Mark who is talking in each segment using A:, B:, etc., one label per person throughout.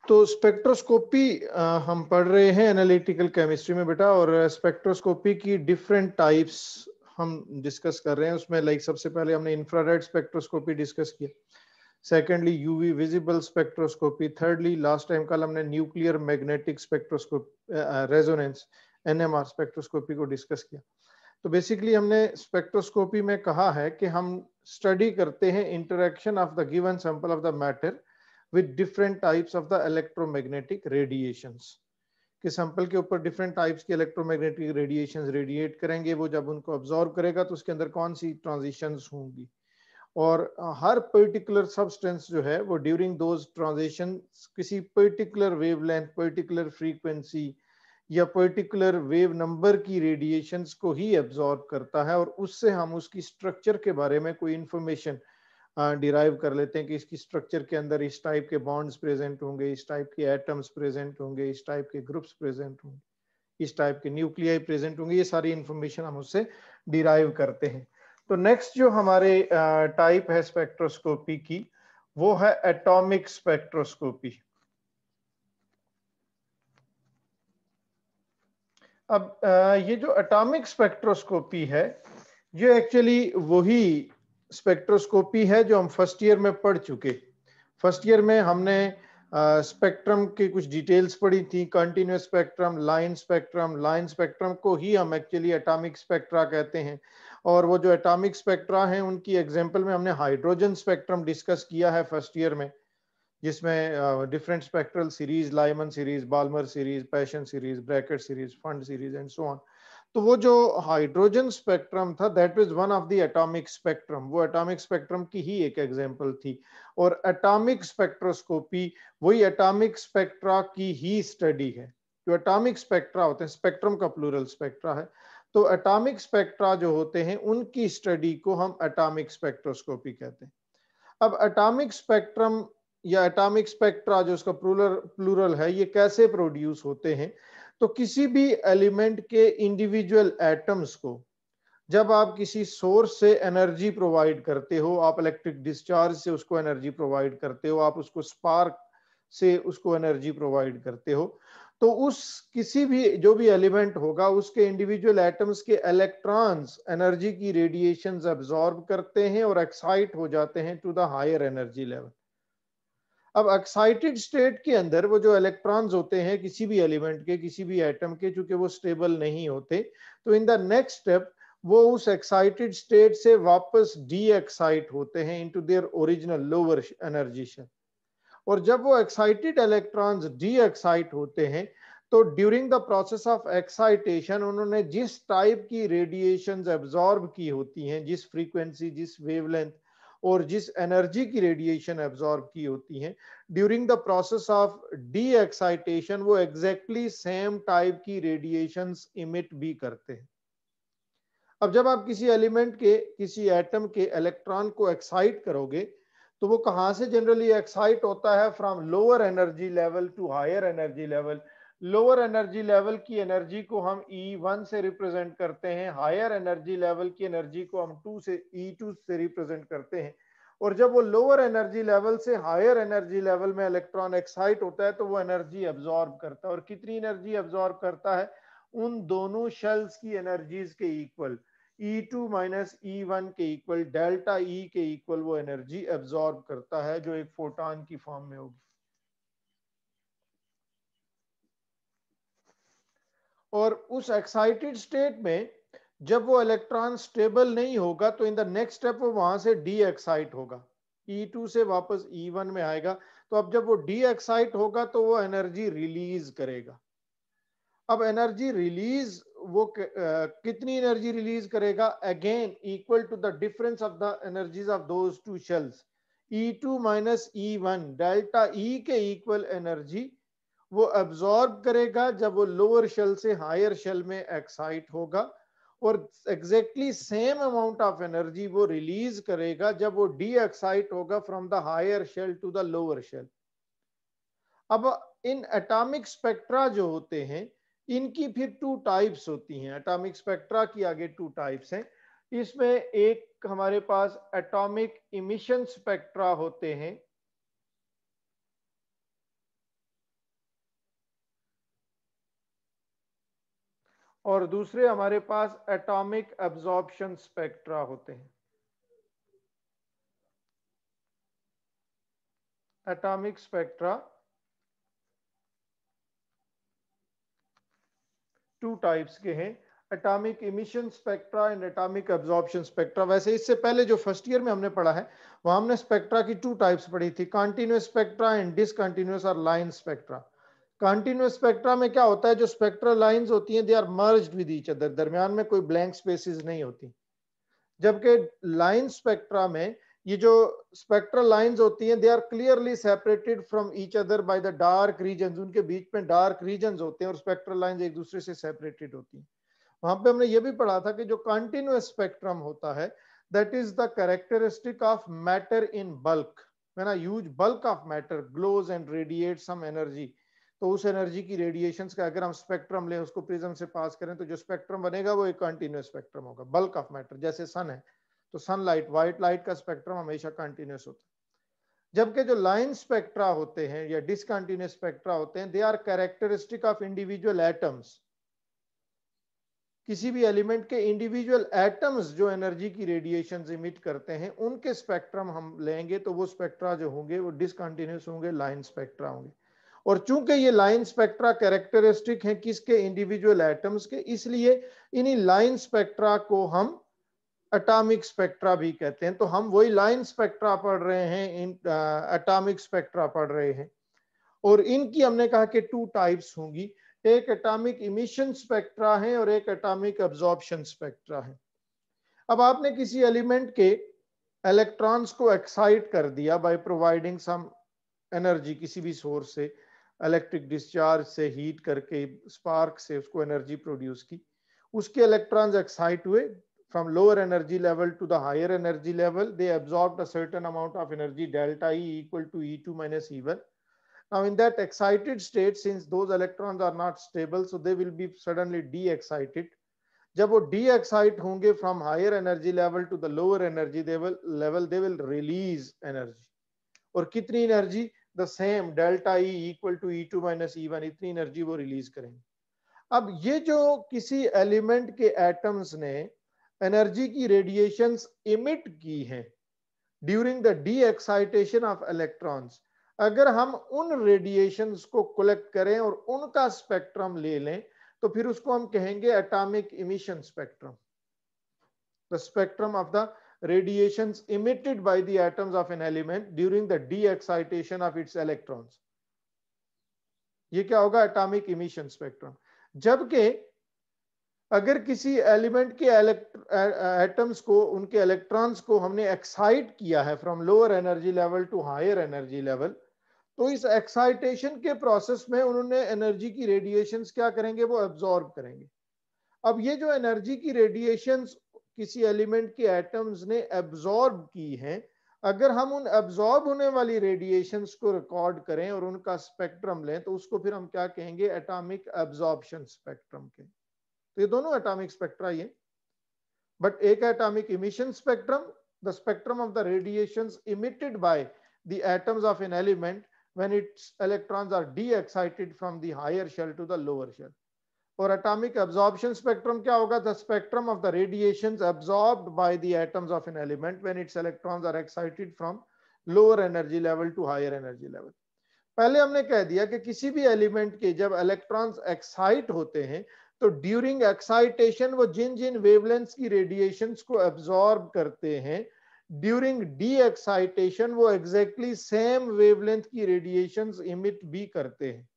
A: तो स्पेक्ट्रोस्कोपी हम पढ़ रहे हैं एनालिटिकल केमिस्ट्री में बेटा, और स्पेक्ट्रोस्कोपी की डिफरेंट टाइप्स हम डिस्कस कर रहे हैं। उसमें लाइक सबसे पहले हमने इंफ्रारेड स्पेक्ट्रोस्कोपी डिस्कस किया, secondly UV visible spectroscopy, thirdly last time कल हमने nuclear magnetic spectroscopy resonance NMR spectroscopy को डिस्कस किया। तो बेसिकली हमने स्पेक्ट्रोस्कोपी में कहा है कि हम स्टडी करते हैं interaction of the given sample of the matter with different types of the electromagnetic radiations, कि सैंपल के ऊपर डिफरेंट टाइप्स के इलेक्ट्रोमैग्नेटिक रेडिएशंस रेडिएट करेंगे, वो जब उनको ऑब्जॉर्व करेगा तो उसके अंदर कौन सी ट्रांजिशंस होंगी, और हर पर्टिकुलर सब्सटेंस जो है वो ड्यूरिंग दोज ट्रांजिशन किसी पर्टिकुलर वेवलेंथ, पर्टिकुलर फ्रीक्वेंसी या पर्टिकुलर वेव नंबर की रेडिएशंस को ही एब्जॉर्ब करता है, और उससे हम उसकी स्ट्रक्चर के बारे में कोई इंफॉर्मेशन डिराइव कर लेते हैं कि इसकी स्ट्रक्चर के अंदर इस टाइप के बॉन्ड्स प्रेजेंट होंगे, इस टाइप के एटम्स प्रेजेंट होंगे, इस टाइप के ग्रुप्स प्रेजेंट होंगे, इस टाइप के न्यूक्लियाई प्रेजेंट होंगे। ये सारी इंफॉर्मेशन हम उससे डिराइव करते हैं। तो नेक्स्ट जो हमारे टाइप है स्पेक्ट्रोस्कोपी की, वो है एटॉमिक स्पेक्ट्रोस्कोपी। अब ये जो एटॉमिक स्पेक्ट्रोस्कोपी है, ये एक्चुअली वही स्पेक्ट्रोस्कोपी है जो हम फर्स्ट ईयर में पढ़ चुके। फर्स्ट ईयर में हमने स्पेक्ट्रम की कुछ डिटेल्स पढ़ी थी, कंटिन्यूअस स्पेक्ट्रम, लाइन स्पेक्ट्रम को ही हम एक्चुअली एटॉमिक स्पेक्ट्रा कहते हैं। और वो जो एटॉमिक स्पेक्ट्रा हैं उनकी एग्जांपल में हमने हाइड्रोजन स्पेक्ट्रम डिस्कस किया है फर्स्ट ईयर में, जिसमें different spectral series, Lyman series, Balmer series, Paschen series, Brackett series, Pfund series and so on. तो वो जो हाइड्रोजन स्पेक्ट्रम था that was one of the atomic spectrum, वो एटॉमिक स्पेक्ट्रम की ही एक एग्जांपल थी। और एटॉमिक स्पेक्ट्रोस्कोपी वही एटॉमिक स्पेक्ट्रा की ही स्टडी है। जो एटॉमिक स्पेक्ट्रा होते हैं, स्पेक्ट्रम का प्लूरल स्पेक्ट्रा है, तो एटॉमिक स्पेक्ट्रा जो होते हैं उनकी स्टडी को हम एटॉमिक स्पेक्ट्रोस्कोपी कहते हैं। अब एटॉमिक स्पेक्ट्रम या एटॉमिक स्पेक्ट्रा जो उसका प्लूरल है, ये कैसे प्रोड्यूस होते हैं? तो किसी भी एलिमेंट के इंडिविजुअल एटम्स को जब आप किसी सोर्स से एनर्जी प्रोवाइड करते हो, आप इलेक्ट्रिक डिस्चार्ज से उसको एनर्जी प्रोवाइड करते हो, आप उसको स्पार्क से उसको एनर्जी प्रोवाइड करते हो, तो उस किसी भी जो भी एलिमेंट होगा उसके इंडिविजुअल एटम्स के इलेक्ट्रॉन्स एनर्जी की रेडिएशंस एब्जॉर्ब करते हैं और एक्साइट हो जाते हैं to the higher energy level. अब एक्साइटेड स्टेट के अंदर वो जो इलेक्ट्रॉन्स होते हैं किसी भी एलिमेंट के, किसी भी एटम के, चूंकि वो स्टेबल नहीं होते, तो इन द नेक्स्ट स्टेप वो उस एक्साइटेड स्टेट से वापस डी एक्साइट होते हैं into their original lower energy shell. और जब वो एक्साइटेड इलेक्ट्रॉन्स डी एक्साइट होते हैं, तो during the process of excitation उन्होंने जिस टाइप की रेडिएशंस एब्जॉर्ब की होती हैं, जिस फ्रीक्वेंसी, जिस वेवलेंथ और जिस एनर्जी की रेडिएशन एब्जॉर्ब की होती हैं, during the process of D excitation वो एग्जैक्टली सेम टाइप की रेडिएशंस इमिट भी करते हैं। अब जब आप किसी एलिमेंट के, किसी एटम के इलेक्ट्रॉन को एक्साइट करोगे, तो वो कहां से जनरली एक्साइट होता है? From lower energy level to higher energy level. Lower energy level की एनर्जी को हम E1 से रिप्रेजेंट करते हैं, हायर एनर्जी लेवल की एनर्जी को हम E2 से रिप्रेजेंट करते हैं। और जब वो लोअर एनर्जी लेवल से हायर एनर्जी लेवल में इलेक्ट्रॉन एक्साइट होता है तो वो एनर्जी एब्जॉर्ब करता है। और कितनी एनर्जी एब्जॉर्ब करता है? उन दोनों शेल्स की एनर्जीज के इक्वल, E2 माइनस E1 के इक्वल, डेल्टा E के इक्वल वो एनर्जी एब्जॉर्ब करता है, जो एक फोटॉन की फॉर्म में होगी। और उस एक्साइटेड स्टेट में जब वो इलेक्ट्रॉन स्टेबल नहीं होगा तो इन द नेक्स्ट स्टेप वो वहां से डी एक्साइट होगा, E2 से वापस E1 में आएगा। तो अब जब वो डी एक्साइट होगा तो वो एनर्जी रिलीज करेगा। अब एनर्जी रिलीज वो कितनी एनर्जी रिलीज करेगा? Again equal to the difference of the energies of those two shells, E2 minus E1, delta E के इक्वल एनर्जी वो एब्जॉर्ब करेगा जब वो लोअर शेल से हायर शेल में एक्साइट होगा, और exactly same amount of energy वो रिलीज करेगा जब वो डी एक्साइट होगा from the higher shell to the lower shell. अब इन एटॉमिक स्पेक्ट्रा जो होते हैं इनकी फिर टू टाइप्स होती हैं। एटॉमिक स्पेक्ट्रा की आगे टू टाइप्स हैं। इसमें एक हमारे पास एटॉमिक इमिशन स्पेक्ट्रा होते हैं, और दूसरे हमारे पास एटॉमिक एब्जॉर्प्शन स्पेक्ट्रा होते हैं। एटॉमिक स्पेक्ट्रा टू टाइप्स के हैं, atomic emission spectra and atomic absorption spectra. वैसे इससे पहले जो फर्स्ट ईयर में हमने पढ़ा है वहां हमने स्पेक्ट्रा की टू टाइप्स पढ़ी थी, कॉन्टिन्यूअस स्पेक्ट्रा एंड डिसकंटिन्यूअस और लाइन स्पेक्ट्रा। कॉन्टिन्यूअस स्पेक्ट्रा में क्या होता है, जो स्पेक्ट्रल लाइंस होती हैं they are merged with each other, दरमियान में कोई ब्लैंक स्पेसेस नहीं होती। जबकि लाइन स्पेक्ट्रा में ये जो स्पेक्ट्रल लाइंस होती हैं they are clearly separated from each other by the dark regions, उनके बीच में डार्क रीजन्स होते हैं और स्पेक्ट्रल लाइंस एक दूसरे से सेपरेटेड होती हैं। वहां पे हमने ये भी पढ़ा था कि जो कंटिन्यूअस स्पेक्ट्रम होता है that is the characteristic of matter in bulk, when a huge bulk of matter glows and radiates some energy, तो उस एनर्जी की रेडिएशंस का अगर हम स्पेक्ट्रम लें, उसको प्रिज्म से पास करें, तो जो स्पेक्ट्रम बनेगा वो एक कंटिन्यूअस स्पेक्ट्रम होगा। बल्क ऑफ मैटर जैसे सन है तो सनलाइट, व्हाइट लाइट का स्पेक्ट्रम हमेशा कंटिन्यूअस होता है। जबकि जो लाइन स्पेक्ट्रा होते हैं या डिसकंटिन्यूअस स्पेक्ट्रा होते हैं they are characteristic of individual atoms, किसी भी एलिमेंट के इंडिविजुअल एटम्स जो एनर्जी की रेडिएशंस इमिट करते हैं उनके स्पेक्ट्रम हम लेंगे तो वो स्पेक्ट्रा जो होंगे वो डिसकंटिन्यूअस होंगे, लाइन स्पेक्ट्रा होंगे। और चूंकि ये लाइन स्पेक्ट्रा कैरेक्टरिस्टिक हैं किसके, इंडिविजुअल एटम्स के, इसलिए इन्हीं लाइन स्पेक्ट्रा को हम एटॉमिक स्पेक्ट्रा भी कहते हैं। तो हम वही लाइन स्पेक्ट्रा पढ़ रहे हैं, इन एटॉमिक स्पेक्ट्रा पढ़ रहे हैं। और इनकी हमने कहा कि टू टाइप्स होंगी, एक एटॉमिक इमिशन स्पेक्ट्रा है और एक एटॉमिक एब्जॉर्प्शन स्पेक्ट्रा है। अब आपने किसी एलिमेंट के इलेक्ट्रॉन्स को एक्साइट कर दिया बाय प्रोवाइडिंग सम एनर्जी, किसी भी सोर्स से, इलेक्ट्रिक डिस्चार्ज से, हीट करके, स्पार्क से उसको एनर्जी प्रोड्यूस की, उसके इलेक्ट्रॉन्स एक्साइट हुए from lower energy level to the higher energy level, they absorbed a certain amount of energy, delta E equal to E2 minus E1. Now in that excited state, since those electrons are not stable, so they will be suddenly de-excited. जब वो de-excite होंगे from higher energy level to the lower energy level, they will release energy. और कितनी energy, the same delta E equal to E2 minus E1, इतनी energy वो release करेंगे। अब ये जो किसी एलिमेंट के एटम्स ने एनर्जी की रेडिएशंस इमिट की हैं during the D excitation of electrons, अगर हम उन रेडिएशंस को कलेक्ट करें और उनका स्पेक्ट्रम ले लें तो फिर उसको हम कहेंगे atomic emission spectrum, the spectrum of the radiations emitted by the atoms of an element during the de-excitation of its electrons, ये क्या होगा, एटॉमिक इमिशन स्पेक्ट्रम। जबकि अगर किसी एलिमेंट के एटम्स को, उनके इलेक्ट्रॉन्स को हमने एक्साइट किया है from lower energy level to higher energy level, तो इस एक्साइटेशन के प्रोसेस में उन्होंने एनर्जी की रेडिएशंस क्या करेंगे, वो एब्जॉर्ब करेंगे। अब ये जो एनर्जी की रेडिएशंस किसी एलिमेंट के एटम्स ने एब्जॉर्ब की हैं, अगर हम उन एब्जॉर्ब होने वाली रेडिएशंस को रिकॉर्ड करें और उनका स्पेक्ट्रम लें तो उसको फिर हम क्या कहेंगे, एटॉमिक एब्जॉर्प्शन स्पेक्ट्रम के। तो ये दोनों एटॉमिक स्पेक्ट्रा ये, बट एक atomic emission spectrum, the spectrum of the radiations emitted by the atoms of an element when its electrons are de-excited from the higher shell to the lower shell. और atomic absorption spectrum क्या होगा, the spectrum of the radiations absorbed by the atoms of an element when its electrons are excited from lower energy level to higher energy level. पहले हमने कह दिया कि किसी भी एलिमेंट के जब इलेक्ट्रॉन्स एक्साइट होते हैं तो ड्यूरिंग एक्साइटेशन वो जिन जिन वेवलेंथ्स की रेडिएशंस को एब्जॉर्ब करते हैं, ड्यूरिंग डी एक्साइटेशन वो एग्जैक्टली सेम वेवलेंथ की रेडिएशंस इमिट भी करते हैं।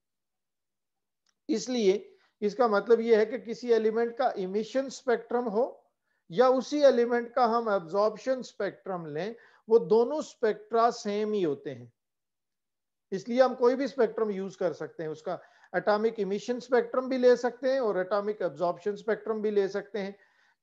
A: इसलिए इसका मतलब यह है कि किसी एलिमेंट का इमिशन स्पेक्ट्रम हो या उसी एलिमेंट का हम एब्जॉर्प्शन स्पेक्ट्रम लें, वो दोनों स्पेक्ट्रा सेम ही होते हैं। इसलिए हम कोई भी स्पेक्ट्रम यूज कर सकते हैं, उसका एटॉमिक इमिशन स्पेक्ट्रम भी ले सकते हैं और एटॉमिक एब्जॉर्प्शन स्पेक्ट्रम भी ले सकते हैं।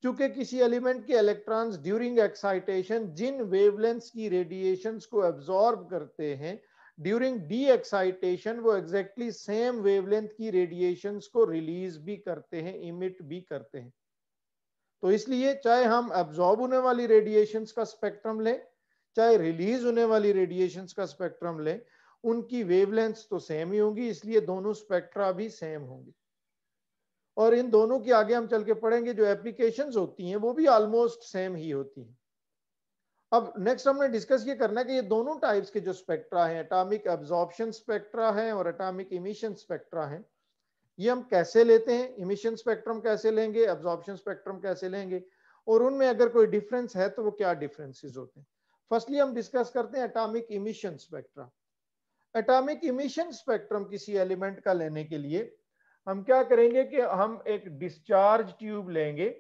A: क्योंकि किसी एलिमेंट के इलेक्ट्रॉन्स ड्यूरिंग एक्साइटेशन जिन वेवलेंथ्स की रेडिएशंस को एब्जॉर्ब करते हैं, ड्यूरिंग डी एक्साइटेशन वो एग्जैक्टली सेम वेवलेंथ की रेडिएशंस को रिलीज भी करते हैं, इमिट भी करते हैं। तो इसलिए चाहे हम एब्जॉर्ब होने वाली रेडिएशंस का स्पेक्ट्रम लें, चाहे रिलीज होने वाली रेडिएशंस का स्पेक्ट्रम लें, उनकी वेवलेंथ्स तो सेम ही होंगी, इसलिए दोनों स्पेक्ट्रा भी सेम होंगे। और इन दोनों की आगे हम चल के पढ़ेंगे जो एप्लीकेशंस होती हैं वो भी ऑलमोस्ट सेम ही होती हैं। अब नेक्स्ट हमने डिस्कस ये करना है कि ये दोनों टाइप्स के जो स्पेक्ट्रा हैं, एटॉमिक एब्जॉर्प्शन स्पेक्ट्रा है और एटॉमिक इमिशन स्पेक्ट्रा है, ये हम कैसे लेते हैं, इमिशन स्पेक्ट्रम कैसे लेंगे, एब्जॉर्प्शन स्पेक्ट्रम कैसे लेंगे, और उनमें अगर कोई डिफरेंस है तो वो क्या डिफरेंसेस होते हैं। फर्स्टली हम डिस्कस करते हैं atomic emission spectra. Atomic emission spectrum किसी एलिमेंट का लेने के लिए हम क्या करेंगे कि हम एक डिस्चार्ज ट्यूब लेंगे।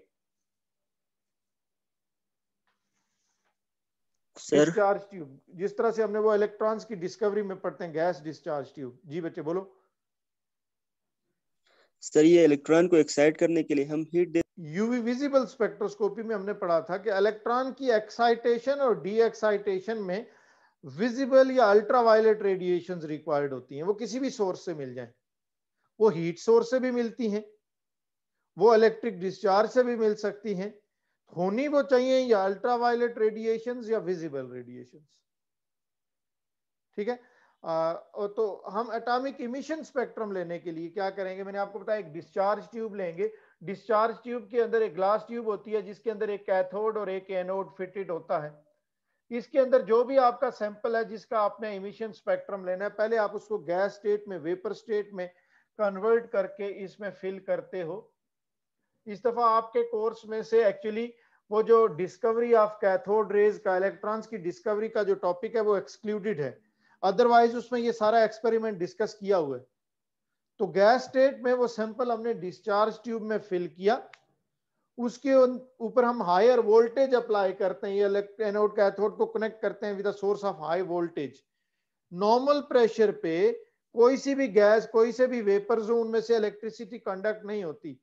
B: सर
A: डिस्चार्ज ट्यूब, जिस तरह से हमने वो इलेक्ट्रॉन्स की डिस्कवरी में पढ़ते हैं, गैस डिस्चार्ज ट्यूब। जी बच्चे बोलो।
B: सर ये इलेक्ट्रॉन को एक्साइट करने के लिए हम हीट दे।
A: यूवी विजिबल स्पेक्ट्रोस्कोपी में हमने पढ़ा था कि इलेक्ट्रॉन की एक्साइटेशन और डी एक्साइटेशन में विजिबल या अल्ट्रावायलेट रेडिएशंस रिक्वायर्ड होती हैं। वो किसी भी सोर्स से मिल जाए, वो हीट सोर्स से भी मिलती हैं, वो इलेक्ट्रिक डिस्चार्ज से भी मिल सकती हैं, होनी वो चाहिए या अल्ट्रावायलेट रेडिएशंस या विजिबल रेडिएशंस। ठीक है। तो हम एटॉमिक इमिशन स्पेक्ट्रम लेने के लिए क्या करेंगे, मैंने आपको बताया एक डिस्चार्ज ट्यूब लेंगे। डिस्चार्ज ट्यूब के अंदर एक ग्लास ट्यूब होती है जिसके अंदर एक कैथोड और एक एनोड फिटेड होता है। इसके अंदर जो भी आपका सैंपल है जिसका आपने इमिशन स्पेक्ट्रम लेना है, पहले आप उसको गैस स्टेट में, वेपर स्टेट में कन्वर्ट करके इसमें फिल करते हो। इस दफा आपके कोर्स में से एक्चुअली वो जो डिस्कवरी ऑफ कैथोड रेज का, इलेक्ट्रॉन्स की डिस्कवरी का जो टॉपिक है वो एक्सक्लूडेड है, अदरवाइज उसमें ये सारा एक्सपेरिमेंट डिस्कस किया हुआ है। तो गैस स्टेट में वो सैंपल हमने डिस्चार्ज ट्यूब में फिल किया, उसके ऊपर हम हायर वोल्टेज अप्लाई करते हैं, ये एनोड कैथोड को कनेक्ट करते हैं with a source of high voltage. Normal pressure पे कोई सी भी गैस, कोई से भी वेपर जोन में से इलेक्ट्रिसिटी कंडक्ट नहीं होती,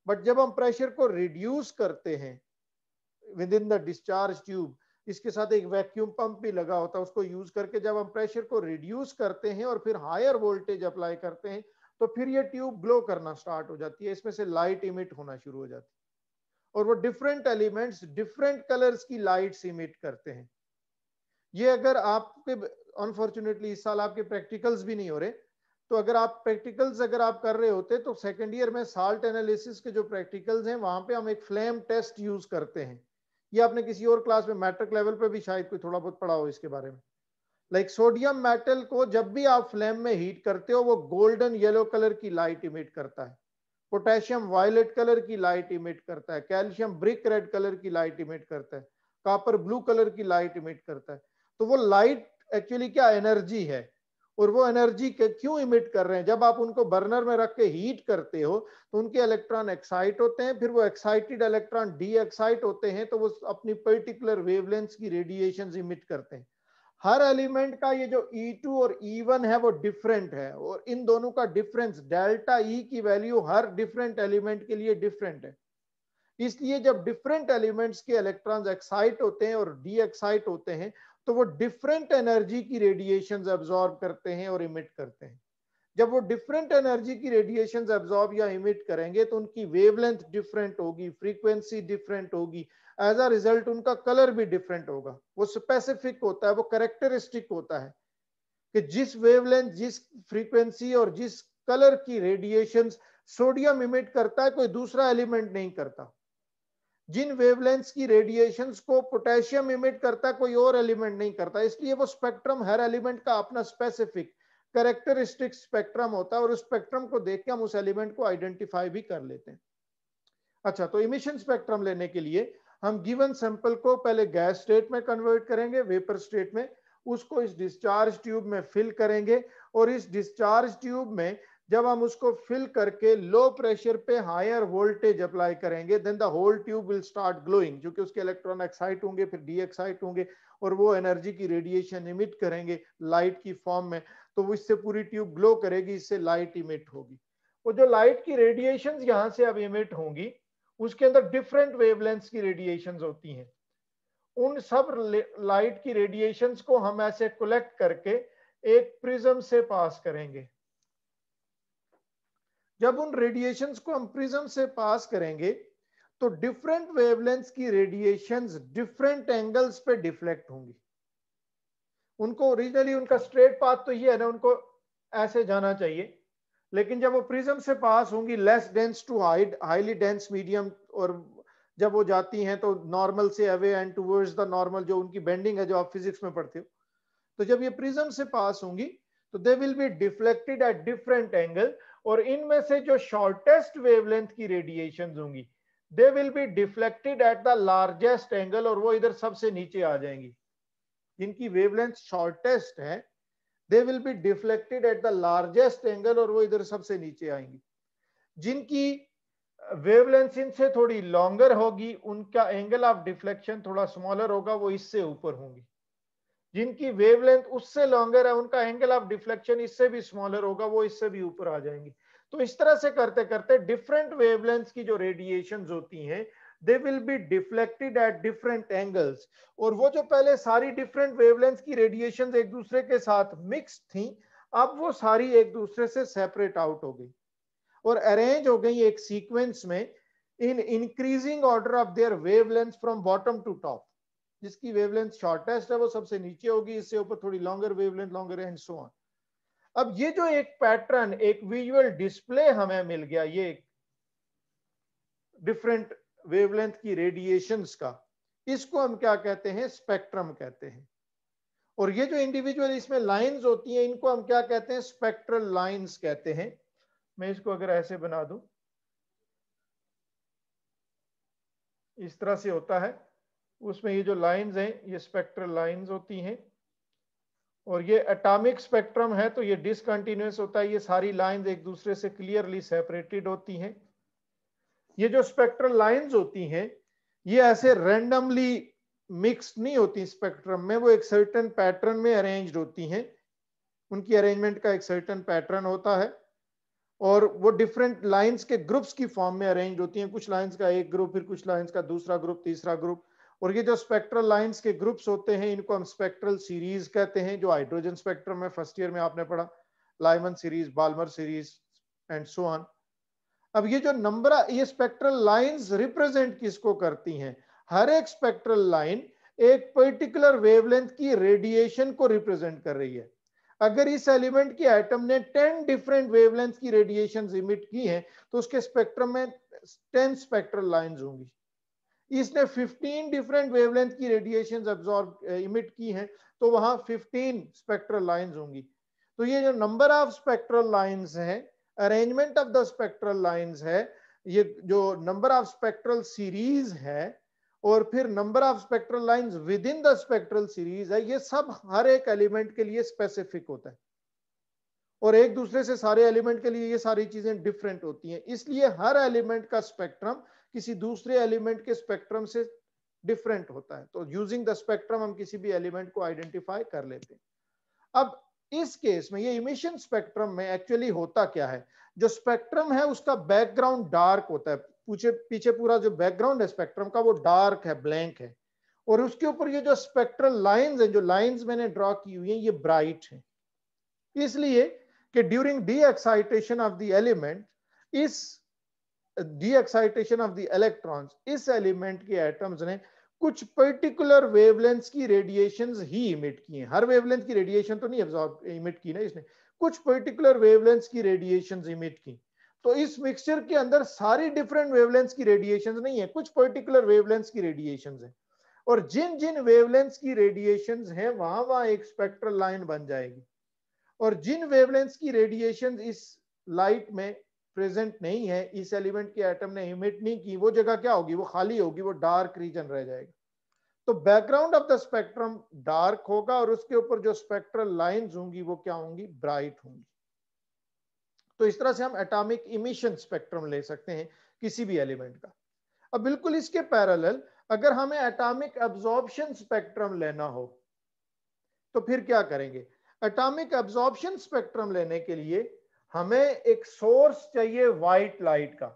A: बट जब हम प्रेशर को रिड्यूस करते हैं with in the discharge tube, इसके साथ एक वैक्यूम पंप भी लगा होता है, उसको यूज करके जब हम प्रेशर को रिड्यूस करते हैं और फिर हायर वोल्टेज अप्लाई करते हैं तो फिर ये ट्यूब ग्लो करना स्टार्ट हो जाती है, इसमें से लाइट इमिट होना शुरू हो जाती है और वो डिफरेंट एलिमेंट्स डिफरेंट कलर्स की लाइट्स इमिट करते हैं। ये अगर आपके, अनफॉर्चुनेटली इस साल आपके प्रैक्टिकल्स भी नहीं हो रहे, तो अगर आप प्रैक्टिकल्स अगर आप कर रहे होते तो सेकेंड ईयर में साल्ट एनालिसिस के जो प्रैक्टिकल्स हैं वहां पे हम एक फ्लेम टेस्ट यूज करते हैं। ये आपने किसी और क्लास में मैट्रिक लेवल पे भी शायद कोई थोड़ा बहुत पढ़ा हो इसके बारे में। लाइक सोडियम मेटल को जब भी आप फ्लेम में हीट करते हो वो गोल्डन येलो कलर की लाइट इमिट करता है, पोटेशियम वायलेट कलर की लाइट इमिट करता है, कैल्शियम ब्रिक रेड कलर की लाइट इमिट करता है, कॉपर ब्लू कलर की लाइट इमिट करता है। तो वो लाइट एक्चुअली क्या एनर्जी है, और वो एनर्जी क्यों इमिट कर रहे हैं, जब आप उनको बर्नर में रख के हीट करते हो तो उनके इलेक्ट्रॉन एक्साइट होते हैं, फिर वो एक्साइटेड इलेक्ट्रॉन डी एक्साइट होते हैं, तो वो अपनी पर्टिकुलर वेवलेंथ की रेडिएशन इमिट करते हैं। हर एलिमेंट का ये जो E2 और E1 है वो डिफरेंट है, और इन दोनों का डिफरेंस डेल्टा E की वैल्यू हर डिफरेंट एलिमेंट के लिए डिफरेंट है। इसलिए जब डिफरेंट एलिमेंट्स के इलेक्ट्रॉन्स एक्साइट होते हैं और डी एक्साइट होते हैं तो वो डिफरेंट एनर्जी की रेडिएशंस अब्सॉर्ब करते हैं और इमिट करते हैं। जब वो डिफरेंट एनर्जी की रेडिएशंस अब्सॉर्ब या इमिट करेंगे तो उनकी वेवलेंथ डिफरेंट होगी, फ्रीक्वेंसी डिफरेंट होगी, एज अ रिजल्ट उनका कलर भी डिफरेंट होगा। वो स्पेसिफिक होता है, वो कैरेक्टरिस्टिक होता है कि जिस वेवलेंथ, जिस फ्रीक्वेंसी और जिस कलर की रेडिएशंस सोडियम इमिट करता है कोई दूसरा एलिमेंट नहीं करता, जिन वेवलेंथ्स की रेडिएशंस को पोटेशियम इमिट करता है कोई और एलिमेंट नहीं करता। इसलिए वो स्पेक्ट्रम हर एलिमेंट का अपना स्पेसिफिक कैरेक्टरिस्टिक स्पेक्ट्रम होता है और उस स्पेक्ट्रम को देख के हम उस एलिमेंट को आइडेंटिफाई भी कर लेते हैं। अच्छा, तो इमिशन स्पेक्ट्रम लेने के लिए हम गिवन सैंपल को पहले गैस स्टेट में कन्वर्ट करेंगे, वेपर स्टेट में, उसको इस डिस्चार्ज ट्यूब में फिल करेंगे और इस डिस्चार्ज ट्यूब में जब हम उसको फिल करके लो प्रेशर पे हायर वोल्टेज अप्लाई करेंगे, then the whole tube will start glowing, क्योंकि उसके इलेक्ट्रॉन एक्साइट होंगे, फिर डी एक्साइट होंगे और वो एनर्जी की रेडिएशन इमिट करेंगे लाइट की फॉर्म में, तो वो इससे पूरी ट्यूब ग्लो करेगी, इससे लाइट इमिट होगी। वो जो लाइट की रेडिएशन यहां से अब इमिट होंगी उसके अंदर डिफरेंट वेवलेंथ्स की रेडिएशंस होती हैं। उन सब लाइट की रेडिएशंस को हम ऐसे कलेक्ट करके एक प्रिज्म से पास करेंगे। जब उन रेडिएशंस को हम प्रिज्म से पास करेंगे तो डिफरेंट वेवलेंथ्स की रेडिएशंस डिफरेंट एंगल्स पे डिफ्लेक्ट होंगी। उनको ओरिजिनली उनका स्ट्रेट पाथ तो ये है ना, उनको ऐसे जाना चाहिए, लेकिन जब वो प्रिज्म से पास होंगी less dense to highly dense medium, और जब वो जाती हैं तो नॉर्मल से away and towards the normal, जो उनकी बेंडिंग है जो आप फिजिक्स में पढ़ते हो, तो जब ये प्रिज्म से पास होंगी तो they will be deflected at different angle, और इनमें से जो शॉर्टेस्ट वेवलेंथ की रेडिएशंस होंगी they will be deflected at the largest angle, और वो इधर सबसे नीचे आ जाएंगी। जिनकी वेवलेंथ शॉर्टेस्ट है they will be deflected at the largest angle, और वो इधर सबसे नीचे आएंगी। जिनकी वेवलेंथ इनसे थोड़ी लॉन्गर होगी उनका एंगल ऑफ डिफ्लेक्शन थोड़ा स्मॉलर होगा, वो इससे ऊपर होंगी। जिनकी वेवलेंथ उससे लॉन्गर है उनका एंगल ऑफ डिफ्लेक्शन इससे भी स्मॉलर होगा, वो इससे भी ऊपर आ जाएंगी। तो इस तरह से करते करते डिफरेंट वेवलेंथ्स की जो रेडिएशंस होती हैं they will be deflected at different angles, और वो जो पहले सारी डिफरेंट वेवलेंथ्स की रेडिएशंस एक दूसरे के साथ मिक्स थी, अब वो सारी एक दूसरे से सेपरेट आउट हो गई और अरेंज हो गई एक सीक्वेंस में in increasing order of their wavelength from bottom to top. जिसकी वेवलेंथ शॉर्टेस्ट है वो सबसे नीचे होगी, इससे ऊपर थोड़ी longer wavelength, longer and so on. अब ये जो एक पैटर्न, एक विजुअल डिस्प्ले हमें मिल गया, ये डिफरेंट वेवलेंथ की रेडिएशंस का, इसको हम क्या कहते हैं, स्पेक्ट्रम कहते हैं। और ये जो इंडिविजुअल इसमें लाइंस होती हैं इनको हम क्या कहते हैं, स्पेक्ट्रल लाइंस कहते हैं। मैं इसको अगर ऐसे बना दूं, इस तरह से होता है, उसमें ये जो लाइंस हैं ये स्पेक्ट्रल लाइंस होती हैं। और ये एटॉमिक स्पेक्ट्रम है तो ये डिसकंटिन्यूअस होता है, ये सारी लाइंस एक दूसरे से क्लियरली सेपरेटेड होती हैं। ये जो स्पेक्ट्रल लाइंस होती हैं ये ऐसे रैंडमली मिक्स्ड नहीं होती स्पेक्ट्रम में, वो एक सर्टेन पैटर्न में अरेंज्ड होती हैं। उनकी अरेंजमेंट का एक सर्टेन पैटर्न होता है और वो डिफरेंट लाइंस के ग्रुप्स की फॉर्म में अरेंज होती हैं। कुछ लाइंस का एक ग्रुप, फिर कुछ लाइंस का दूसरा ग्रुप, तीसरा ग्रुप। और ये जो स्पेक्ट्रल लाइंस के ग्रुप्स होते हैं इनको हम स्पेक्ट्रल सीरीज कहते हैं, जो हाइड्रोजन स्पेक्ट्रम में फर्स्ट ईयर में आपने पढ़ा, Lyman series, Balmer series and so on. अब ये जो नंबर, ये स्पेक्ट्रल लाइंस रिप्रेजेंट किसको करती हैं, हर एक स्पेक्ट्रल लाइन एक पर्टिकुलर वेवलेंथ की रेडिएशन को रिप्रेजेंट कर रही है। अगर इस एलिमेंट की एटम ने 10 डिफरेंट वेवलेंथ की रेडिएशंस इमिट की हैं तो उसके स्पेक्ट्रम में 10 स्पेक्ट्रल लाइंस होंगी। इसने 15 डिफरेंट वेवलेंथ की रेडिएशंस अब्सॉर्ब इमिट की हैं तो वहां 15 स्पेक्ट्रल लाइंस होंगी। तो ये जो नंबर ऑफ स्पेक्ट्रल लाइंस है, arrangement of the spectral lines है, ये जो नंबर ऑफ स्पेक्ट्रल सीरीज है, और फिर number of spectral lines with in the spectral series है, ये सब हर एक एलिमेंट के लिए स्पेसिफिक होता है और एक दूसरे से सारे एलिमेंट के लिए ये सारी चीजें डिफरेंट होती हैं। इसलिए हर एलिमेंट का स्पेक्ट्रम किसी दूसरे एलिमेंट के स्पेक्ट्रम से डिफरेंट होता है। तो यूजिंग द स्पेक्ट्रम हम किसी भी एलिमेंट को आइडेंटिफाई कर लेते हैं। अब इस केस में ये इमिशन स्पेक्ट्रम में एक्चुअली होता क्या है, जो स्पेक्ट्रम है उसका बैकग्राउंड डार्क होता है, पीछे पूरा जो बैकग्राउंड है स्पेक्ट्रम का वो डार्क है, ब्लैंक है, और उसके ऊपर ये जो स्पेक्ट्रल लाइंस हैं, जो लाइंस मैंने ड्रॉ की हुई हैं, ये ब्राइट है। इसलिए कि during the excitation of the element, इस the excitation of the electrons, इस एलिमेंट के एटम्स ने कुछ पर्टिकुलर वेवलेंथ्स की रेडिएशंस ही इमिट की हैं। हर वेवलेंथ की रेडिएशन तो नहीं अब्सॉर्ब इमिट की ना इसने, कुछ पर्टिकुलर वेवलेंथ्स की रेडिएशंस इमिट की। तो इस मिक्सचर के अंदर सारी डिफरेंट वेवलेंथ्स की रेडिएशंस नहीं है, कुछ पर्टिकुलर वेवलेंथ्स की रेडिएशंस है, और जिन जिन वेवलेंथ्स की रेडिएशंस है वहां वहां एक स्पेक्ट्रल लाइन बन जाएगी। और जिन वेवलेंथ्स की रेडिएशन इस लाइट में प्रेजेंट नहीं है, इस एलिमेंट के एटम ने इमिट नहीं की, वो जगह क्या होगी, वो खाली होगी, वो डार्क रीजन रह जाएगा। तो background of the spectrum dark होगा और उसके ऊपर जो स्पेक्ट्रल लाइंस होंगी वो क्या होंगी, ब्राइट होंगी। तो इस तरह से हम एटॉमिक इमिशन स्पेक्ट्रम ले सकते हैं किसी भी एलिमेंट का। अब बिल्कुल इसके पैरेलल अगर हमें एटॉमिक एब्जॉर्प्शन स्पेक्ट्रम लेना हो तो फिर क्या करेंगे। एटॉमिक एब्जॉर्प्शन स्पेक्ट्रम लेने के लिए हमें एक सोर्स चाहिए व्हाइट लाइट का,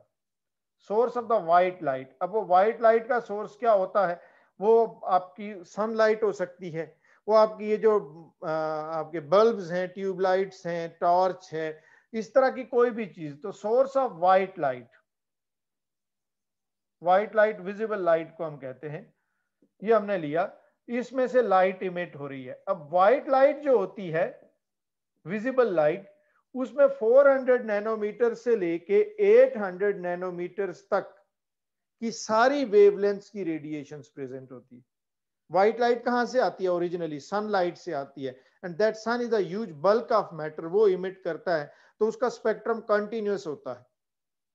A: source of the white light. अब वो व्हाइट लाइट का सोर्स क्या होता है, वो आपकी सनलाइट हो सकती है, वो आपकी ये जो आपके बल्ब्स हैं, ट्यूबलाइट्स हैं, टॉर्च है, इस तरह की कोई भी चीज। तो source of white light, white light visible light को हम कहते हैं, ये हमने लिया, इसमें से लाइट इमिट हो रही है। अब व्हाइट लाइट जो होती है, विजिबल लाइट, उसमें 400 नैनोमीटर से लेके 800 नैनोमीटर तक की सारी वेवलेंथ्स की रेडिएशंस प्रेजेंट होती है। व्हाइट लाइट कहां से आती है? ओरिजिनली सनलाइट से आती है, and that sun is a huge bulk of matter, वो इमिट करता है, तो उसका स्पेक्ट्रम कंटिन्यूअस होता है।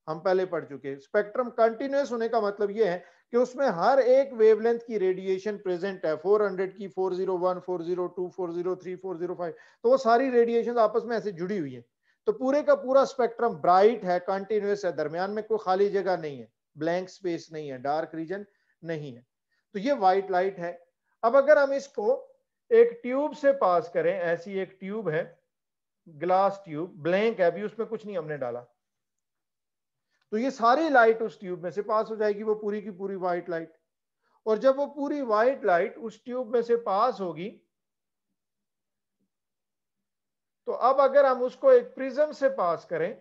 A: हम पहले पढ़ चुके हैं। स्पेक्ट्रम कंटिन्यूअस होने का मतलब यह है कि उसमें हर एक वेवलेंथ की रेडिएशन प्रेजेंट है, 400 की, 401, 402, 403, 405, तो वो सारी रेडिएशन आपस में ऐसे जुड़ी हुई है। तो पूरे का पूरा स्पेक्ट्रम ब्राइट है, कंटिन्यूअस है, दरमियान में कोई खाली जगह नहीं है, ब्लैंक स्पेस नहीं है, डार्क रीजन नहीं है। तो ये व्हाइट लाइट है। अब अगर हम इसको एक ट्यूब से पास करें, ऐसी एक ट्यूब है, ग्लास ट्यूब, ब्लैंक है, अभी उसमें कुछ नहीं हमने डाला, तो ये सारी लाइट उस ट्यूब में से पास हो जाएगी, वो पूरी की पूरी व्हाइट लाइट। और जब वो पूरी व्हाइट लाइट उस ट्यूब में से पास होगी, तो अब अगर हम उसको एक प्रिज्म से पास करें,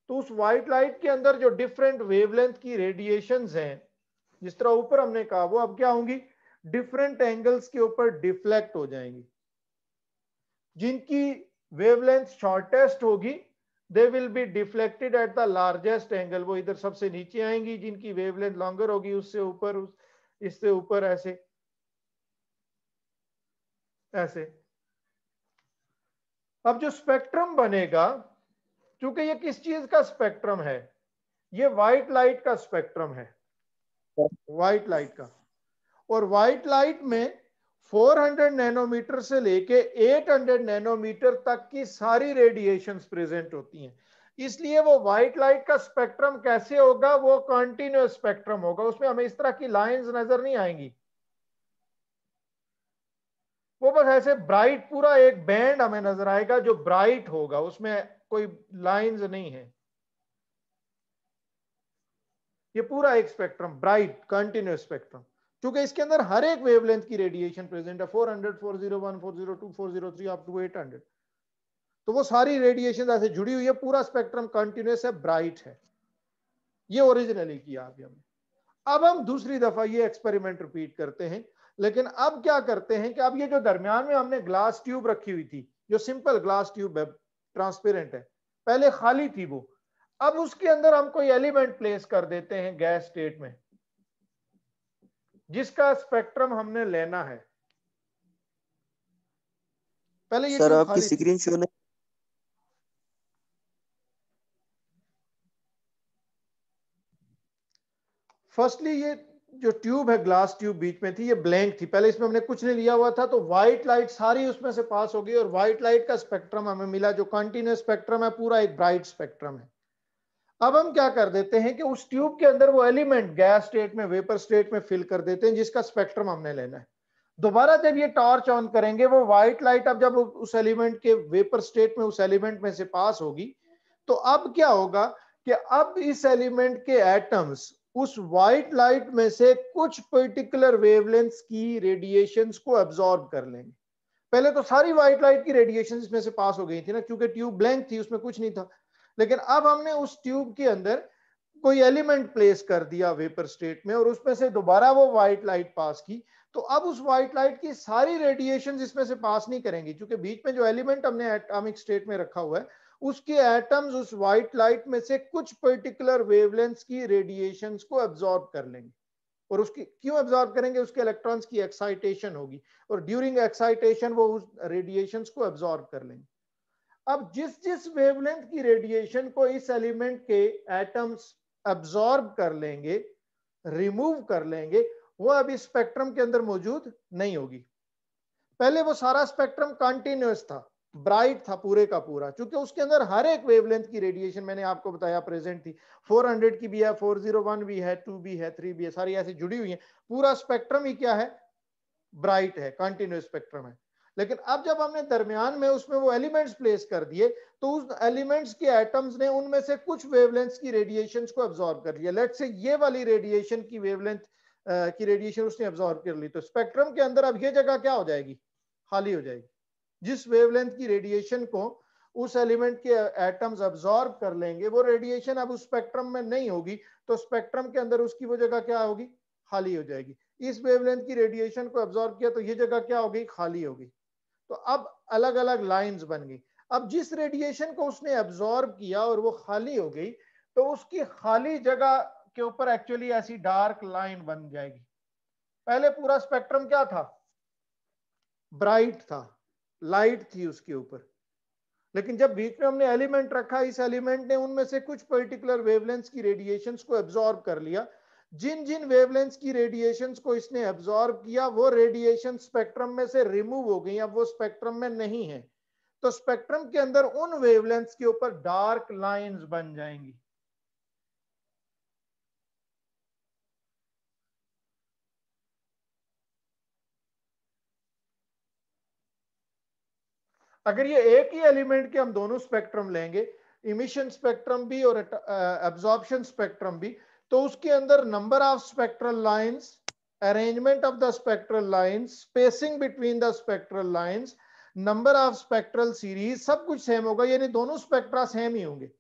A: तो उस व्हाइट लाइट के अंदर जो डिफरेंट वेवलेंथ की रेडिएशंस हैं, जिस तरह ऊपर हमने कहा, वो अब क्या होंगी? डिफरेंट एंगल्स के ऊपर डिफ्लेक्ट हो जाएंगी। जिनकी वेवलेंथ शॉर्टेस्ट होगी, they will be deflected at the largest angle, वो इधर सबसे नीचे आएंगी। जिनकी वेवलेंथ लॉन्गर होगी, उससे ऊपर, इससे ऊपर, ऐसे ऐसे। अब जो स्पेक्ट्रम बनेगा, क्योंकि ये किस चीज का स्पेक्ट्रम है? ये व्हाइट लाइट का स्पेक्ट्रम है, व्हाइट लाइट का। और व्हाइट लाइट में 400 नैनोमीटर से लेके 800 नैनोमीटर तक की सारी रेडिएशंस प्रेजेंट होती हैं। इसलिए वो व्हाइट लाइट का स्पेक्ट्रम कैसे होगा? वो कंटिन्यूअस स्पेक्ट्रम होगा, उसमें हमें इस तरह की लाइंस नजर नहीं आएंगी। वो बस ऐसे ब्राइट, पूरा एक बैंड हमें नजर आएगा जो ब्राइट होगा, उसमें कोई लाइंस नहीं है। ये पूरा एक स्पेक्ट्रम, ब्राइट कंटिन्यूअस स्पेक्ट्रम, क्योंकि इसके अंदर हर एक वेवलेंथ की रेडिएशन प्रेजेंट है, 400, 401, 402, 403 अप टू 800। तो वो सारी रेडिएशन ऐसे जुड़ी हुई है, पूरा स्पेक्ट्रम कंटिन्यूअस है, ब्राइट है। ये ओरिजिनली किया अभी हमने। अब हम दूसरी दफा ये एक्सपेरिमेंट रिपीट करते हैं, लेकिन अब क्या करते हैं कि अब ये जो दरमियान में हमने ग्लास ट्यूब रखी हुई थी, जो सिंपल ग्लास ट्यूब है, ट्रांसपेरेंट है, पहले खाली थी वो, अब उसके अंदर हम कोई एलिमेंट प्लेस कर देते हैं गैस स्टेट में, जिसका स्पेक्ट्रम हमने लेना है। पहले ये
B: सर
A: ट्यूब
B: आपकी
A: खाली थी।
B: स्क्रीन शो नहीं।
A: फर्स्टली ये जो ट्यूब है, ग्लास ट्यूब बीच में थी, ये ब्लैंक थी, पहले इसमें हमने कुछ नहीं लिया हुआ था, तो व्हाइट लाइट सारी उसमें से पास हो गई, और व्हाइट लाइट का स्पेक्ट्रम हमें मिला, जो कंटिन्यूअस स्पेक्ट्रम है, पूरा एक ब्राइट स्पेक्ट्रम है। अब हम क्या कर देते हैं कि उस ट्यूब के अंदर वो एलिमेंट गैस स्टेट में, वेपर स्टेट में फिल कर देते हैं, जिसका स्पेक्ट्रम हमने लेना है। दोबारा जब ये टॉर्च ऑन करेंगे, वो व्हाइट लाइट अब जब उस एलिमेंट के वेपर स्टेट में, उस एलिमेंट में से पास होगी, तो अब क्या होगा कि अब इस एलिमेंट के एटम्स उस व्हाइट लाइट में से कुछ पर्टिकुलर वेवलेंथ्स की रेडिएशंस को एब्जॉर्ब कर लेंगे। पहले तो सारी व्हाइट लाइट की रेडिएशन इसमें से पास हो गई थी ना, क्योंकि ट्यूब ब्लैंक थी, उसमें कुछ नहीं था। लेकिन अब हमने उस ट्यूब के अंदर कोई एलिमेंट प्लेस कर दिया वेपर स्टेट में, और उसमें से दोबारा वो व्हाइट लाइट पास की, तो अब उस व्हाइट लाइट की सारी रेडिएशन इसमें से पास नहीं करेंगी, क्योंकि बीच में जो एलिमेंट हमने एटॉमिक स्टेट में रखा हुआ है, उसके एटम्स उस व्हाइट लाइट में से कुछ पर्टिकुलर वेवलेंथ्स की रेडिएशंस को एब्जॉर्ब कर लेंगे। और उसकी क्यों एब्जॉर्ब करेंगे? उसके इलेक्ट्रॉन्स की एक्साइटेशन होगी, और ड्यूरिंग एक्साइटेशन वो उस रेडिएशंस को एब्जॉर्ब कर लेंगे। अब जिस जिस वेवलेंथ की रेडिएशन को इस एलिमेंट के एटम्स एब्जॉर्ब कर लेंगे, रिमूव कर लेंगे, वो अभी स्पेक्ट्रम के अंदर मौजूद नहीं होगी। पहले वो सारा स्पेक्ट्रम कंटिन्यूअस था, ब्राइट था पूरे का पूरा, क्योंकि उसके अंदर हर एक वेवलेंथ की रेडिएशन मैंने आपको बताया प्रेजेंट थी। 400 की भी है, 401 भी है, 2 भी है, 3 भी है, सारी ऐसी जुड़ी हुई है। पूरा स्पेक्ट्रम ही क्या है? ब्राइट है, कंटिन्यूअस स्पेक्ट्रम है। लेकिन अब जब हमने दरमियान में उसमें वो एलिमेंट्स प्लेस कर दिए, तो उस एलिमेंट्स के एटम्स ने उनमें से कुछ वेवलेंथ्स की रेडिएशंस को एब्जॉर्ब कर लिया। लेट्स से ये वाली रेडिएशन की वेवलेंथ की रेडिएशन उसने एब्जॉर्ब कर ली, तो स्पेक्ट्रम के अंदर अब ये जगह क्या हो जाएगी? खाली हो जाएगी। जिस वेवलेंथ की रेडिएशन को उस एलिमेंट के एटम्स एब्जॉर्ब कर लेंगे, वो रेडिएशन अब उस स्पेक्ट्रम में नहीं होगी, तो स्पेक्ट्रम के अंदर उसकी वो जगह क्या होगी? खाली हो जाएगी। इस वेवलेंथ की रेडिएशन को एब्जॉर्ब किया, तो ये जगह क्या होगी? खाली होगी। तो अब अलग अलग लाइंस बन गई। अब जिस रेडिएशन को उसने एब्जॉर्ब किया और वो खाली हो गई, तो उसकी खाली जगह के ऊपर एक्चुअली ऐसी डार्क लाइन बन जाएगी। पहले पूरा स्पेक्ट्रम क्या था, ब्राइट था, लाइट थी उसके ऊपर, लेकिन जब बीच में हमने एलिमेंट रखा, इस एलिमेंट ने उनमें से कुछ पर्टिकुलर वेवलेंथ्स की रेडिएशंस को एब्जॉर्ब कर लिया। जिन जिन वेवलेंथ्स की रेडिएशंस को इसने एब्जॉर्ब किया, वो रेडिएशन स्पेक्ट्रम में से रिमूव हो गई, अब वो स्पेक्ट्रम में नहीं है। तो स्पेक्ट्रम के अंदर उन वेवलेंथ्स के ऊपर डार्क लाइंस बन जाएंगी। अगर ये एक ही एलिमेंट के हम दोनों स्पेक्ट्रम लेंगे, इमिशन स्पेक्ट्रम भी और एब्जॉर्प्शन स्पेक्ट्रम भी, तो उसके अंदर number of spectral lines, arrangement of the spectral lines, spacing between the spectral lines, number of spectral series, सब कुछ सेम होगा, यानी दोनों स्पेक्ट्रा सेम ही होंगे।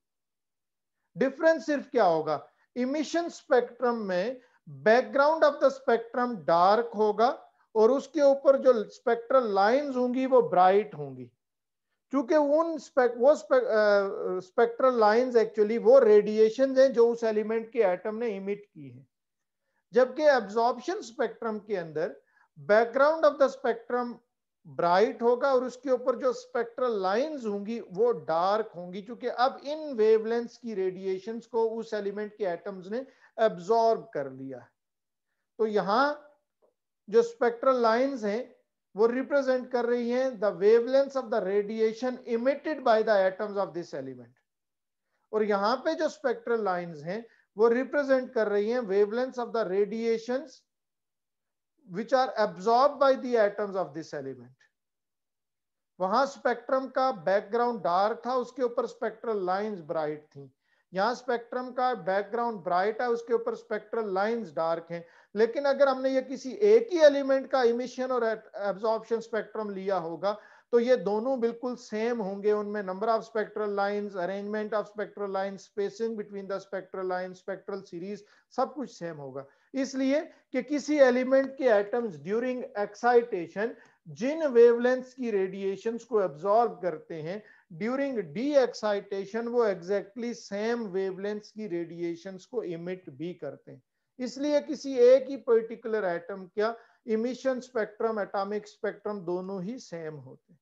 A: डिफरेंस सिर्फ क्या होगा, इमिशन स्पेक्ट्रम में background of the spectrum dark होगा और उसके ऊपर जो स्पेक्ट्रल लाइंस होंगी वो ब्राइट होंगी, क्योंकि वो स्पेक्ट्रल लाइंस एक्चुअली वो रेडिएशन हैं जो उस एलिमेंट के एटम ने इमिट की है। जबकि एब्जॉर्प्शन स्पेक्ट्रम के अंदर background of the spectrum bright होगा और उसके ऊपर जो स्पेक्ट्रल लाइंस होंगी वो डार्क होंगी, क्योंकि अब इन वेवलेंथ्स की रेडिएशंस को उस एलिमेंट के एटम्स ने एब्जॉर्ब कर लिया। तो यहां जो स्पेक्ट्रल लाइंस हैं वो रिप्रेजेंट कर रही हैं the wavelengths of the radiation emitted by the atoms of this element, और यहां पे जो स्पेक्ट्रल लाइंस हैं वो रिप्रेजेंट कर रही हैं wavelengths of the radiations which are absorbed by the atoms of this element. वहां स्पेक्ट्रम का बैकग्राउंड डार्क था, उसके ऊपर स्पेक्ट्रल लाइंस ब्राइट थी। यहां स्पेक्ट्रम का बैकग्राउंड ब्राइट है, उसके ऊपर स्पेक्ट्रल लाइंस डार्क हैं। लेकिन अगर हमने ये किसी एक ही एलिमेंट का इमिशन और एब्जॉर्प्शन स्पेक्ट्रम लिया होगा तो ये दोनों बिल्कुल सेम होंगे, उनमें number of spectral lines, arrangement of spectral lines, spacing between the spectral lines, spectral series, सब कुछ सेम होगा। इसलिए कि किसी एलिमेंट के एटम्स ड्यूरिंग एक्साइटेशन जिन वेवलेंथ्स की रेडिएशंस को एब्जॉर्ब करते हैं, ड्यूरिंग डी एक्साइटेशन वो एग्जैक्टली सेम वेवलेंथ्स की रेडिएशंस को इमिट भी करते हैं। इसलिए किसी एक ही पर्टिकुलर एटम का इमिशन स्पेक्ट्रम, एटॉमिक स्पेक्ट्रम दोनों ही सेम होते हैं,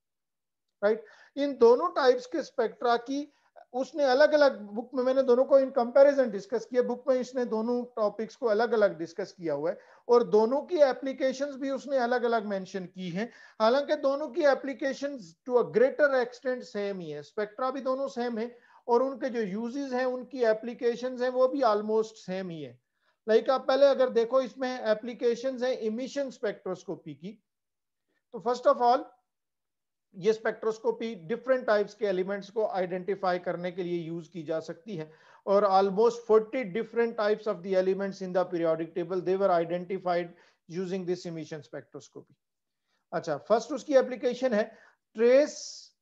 A: राइट। इन दोनों टाइप्स के स्पेक्ट्रा की उसने अलग अलग बुक में, मैंने दोनों को इन कंपैरिजन डिस्कस किया, बुक में इसने दोनों टॉपिक्स को अलग अलग डिस्कस किया हुआ है और दोनों की एप्लीकेशंस भी उसने अलग अलग मेंशन की हैं। हालांकि दोनों की applications to a greater extent same ही है, स्पेक्ट्रा भी दोनों सेम है और उनके जो यूजेस हैं, उनकी एप्लीकेशंस हैं वो भी ऑलमोस्ट सेम ही है। लाइक आप पहले अगर देखो, इसमें एप्लीकेशंस है इमिशन स्पेक्ट्रोस्कोपी की। तो फर्स्ट ऑफ ऑल ये स्पेक्ट्रोस्कोपी डिफरेंट टाइप्स के एलिमेंट्स को आइडेंटिफाई करने के लिए यूज की जा सकती है और almost 40 different types of the elements in the periodic table they were identified using this emission spectroscopy. अच्छा, फर्स्ट उसकी एप्लीकेशन है trace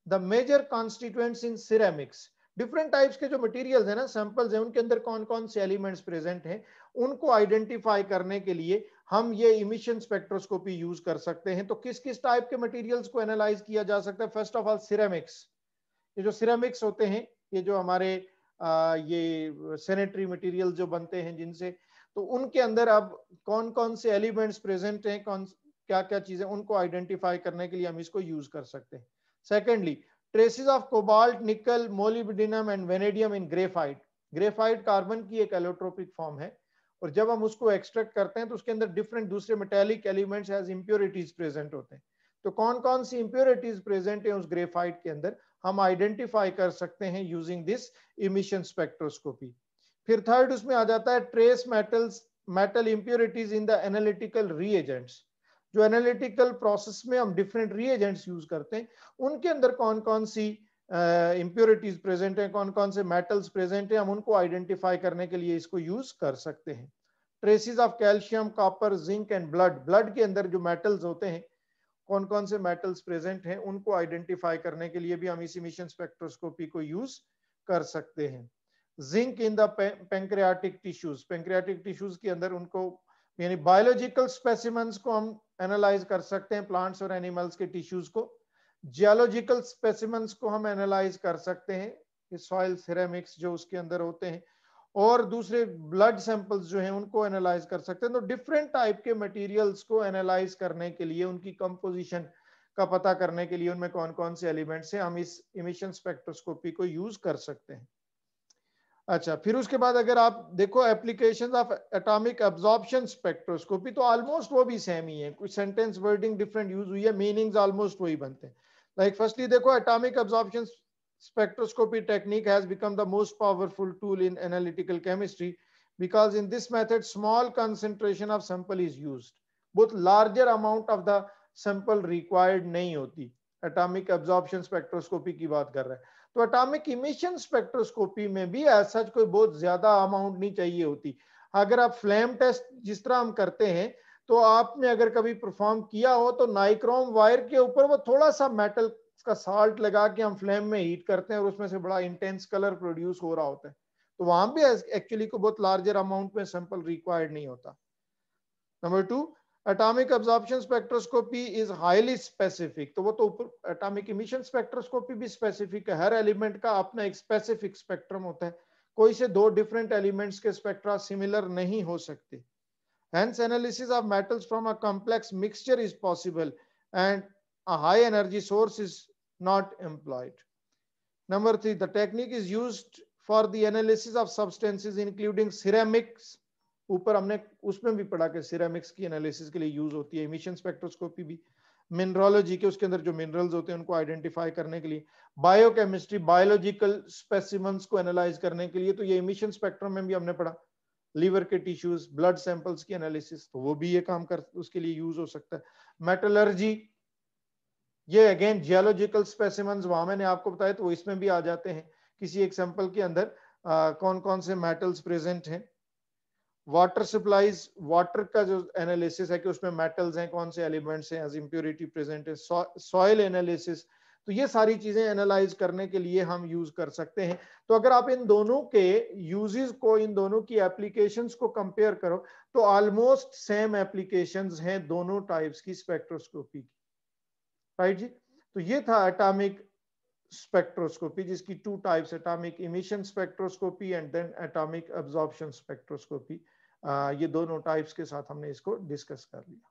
A: the major constituents in ceramics. Different types के जो मटेरियल्स है ना, सैंपल्स हैं, उनके अंदर कौन कौन से एलिमेंट्स प्रेजेंट हैं, उनको आइडेंटिफाई करने के लिए हम ये इमिशन स्पेक्ट्रोस्कोपी यूज कर सकते हैं। तो किस किस टाइप के मटेरियल्स को एनालाइज किया जा सकता है? First of all ceramics. ये जो सिरेमिक्स होते हैं, ये जो हमारे ये सैनिटरी मटेरियल जो बनते हैं जिनसे, तो उनके अंदर अब कौन कौन से एलिमेंट्स प्रेजेंट हैं, कौन क्या क्या चीजें, उनको आइडेंटिफाई करने के लिए हम इसको यूज कर सकते हैं। सेकेंडली, ट्रेसेस ऑफ कोबाल्ट, निकल, molybdenum and vanadium in graphite. Graphite carbon की एक एलोट्रोपिक फॉर्म है और जब हम उसको एक्सट्रैक्ट करते हैं तो उसके अंदर डिफरेंट दूसरे metallic elements as impurities present होते हैं। तो कौन कौन सी इंप्योरिटीज प्रेजेंट है उस ग्रेफाइट के अंदर, हम आइडेंटिफाई कर सकते हैं यूजिंग दिस इमिशन स्पेक्ट्रोस्कोपी। फिर थर्ड उसमें आ जाता है trace metals, metal impurities in the analytical reagents. जो एनालिटिकल प्रोसेस में हम डिफरेंट रीएजेंट्स यूज करते हैं, उनके अंदर कौन कौन सी इंप्योरिटीज प्रेजेंट है, कौन कौन से मेटल्स प्रेजेंट है, हम उनको आइडेंटिफाई करने के लिए इसको यूज कर सकते हैं। Traces of calcium, copper, zinc and blood. Blood के अंदर जो मेटल्स होते हैं, कौन कौन से मेटल्स प्रेजेंट हैं, उनको आइडेंटिफाई करने के लिए भी हम इस इमिशन स्पेक्ट्रोस्कोपी को यूज कर सकते हैं। Zinc in the pancreatic tissues. Pancreatic tissues के अंदर उनको, यानी बायोलॉजिकल स्पेसिमेंस को हम एनालाइज कर सकते हैं, प्लांट्स और एनिमल्स के टिश्यूज को, जियोलॉजिकल स्पेसिमेंस को हम एनालाइज कर सकते हैं, सॉइल सिरेमिक्स जो उसके अंदर होते हैं, और दूसरे ब्लड सैंपल्स जो हैं उनको एनालाइज कर सकते हैं। तो डिफरेंट टाइप के मटेरियल्स को एनालाइज करने के लिए, उनकी कंपोजिशन का पता करने के लिए, उनमें कौन कौन से एलिमेंट्स हैं, हम इस इमिशन स्पेक्ट्रोस्कोपी को यूज कर सकते हैं। अच्छा, फिर उसके बाद अगर आप देखो applications of atomic absorption spectroscopy, तो ऑलमोस्ट वो भी सेम ही है, कुछ सेंटेंस वर्डिंग डिफरेंट यूज हुई है, मीनिंग्स ऑलमोस्ट वही बनते हैं। लाइक फर्स्टली देखो, atomic absorption spectroscopy technique has become the most powerful tool in analytical chemistry because in this method small concentration of sample is used, बहुत larger amount of the sample required नहीं होती। atomic absorption spectroscopy की बात कर रहे हैं। तो atomic emission spectroscopy में भी ऐसा कोई बहुत ज्यादा अमाउंट नहीं चाहिए होती। अगर आप फ्लेम टेस्ट जिस तरह हम करते हैं, तो आपने अगर कभी परफॉर्म किया हो तो नाइक्रोम वायर के ऊपर वो थोड़ा सा मेटल का साल्ट लगा के हम फ्लेम में हीट करते हैं और उसमें से बड़ा इंटेंस कलर प्रोड्यूस हो रहा होता है। तो वहां भी एक्चुअली को बहुत लार्जर अमाउंट में सैंपल रिक्वायर्ड नहीं होता। Number 2, atomic absorption spectroscopy is highly specific. तो वो तो ऊपर एटॉमिक इमिशन स्पेक्ट्रोस्कोपी भी स्पेसिफिक है, हर एलिमेंट का अपना एक स्पेसिफिक स्पेक्ट्रम होता है, कोई से दो डिफरेंट एलिमेंट्स के स्पेक्ट्रा सिमिलर नहीं हो सकते। Hence, analysis of metals from a complex mixture is possible and a high energy source is not employed. Number 3, the technique is used for the analysis of substances including ceramics. ऊपर हमने उसमें भी पढ़ा कि ceramics की analysis के लिए use होती है। इमिशन स्पेक्ट्रोस्कोपी भी मिनरोलॉजी के, उसके अंदर जो मिनरल्स होते हैं उनको आइडेंटिफाई करने के लिए, बायोकेमिस्ट्री बायोलॉजिकल स्पेसिमेंस को एनालाइज करने के लिए, तो ये इमिशन स्पेक्ट्रम में भी हमने पढ़ा। लीवर के टिश्यूज, ब्लड सैंपल्स की एनालिसिस, तो वो भी ये काम कर उसके लिए यूज हो सकता है। मेटलर्जी, ये अगेन जियोलॉजिकल स्पेसिमेंस वहां मैंने आपको बताया, तो वो इसमें भी आ जाते हैं, किसी एक सैंपल के अंदर कौन कौन से मेटल्स प्रेजेंट हैं। वाटर सप्लाईज, वाटर का जो एनालिसिस है कि उसमें मेटल्स हैं, कौन से एलिमेंट्स हैं, एज इम्प्योरिटी प्रेजेंट है। सॉइल एनालिसिस, तो ये सारी चीजें एनालाइज करने के लिए हम यूज कर सकते हैं। तो अगर आप इन दोनों के यूजेस को, इन दोनों की एप्लीकेशंस को कंपेयर करो, तो ऑलमोस्ट सेम एप्लीकेशंस हैं दोनों टाइप्स की स्पेक्ट्रोस्कोपी की, राइट जी। तो ये था एटॉमिक स्पेक्ट्रोस्कोपी, जिसकी two types, atomic emission spectroscopy and then atomic absorption spectroscopy. ये दोनों टाइप्स के साथ हमने इसको डिस्कस कर लिया।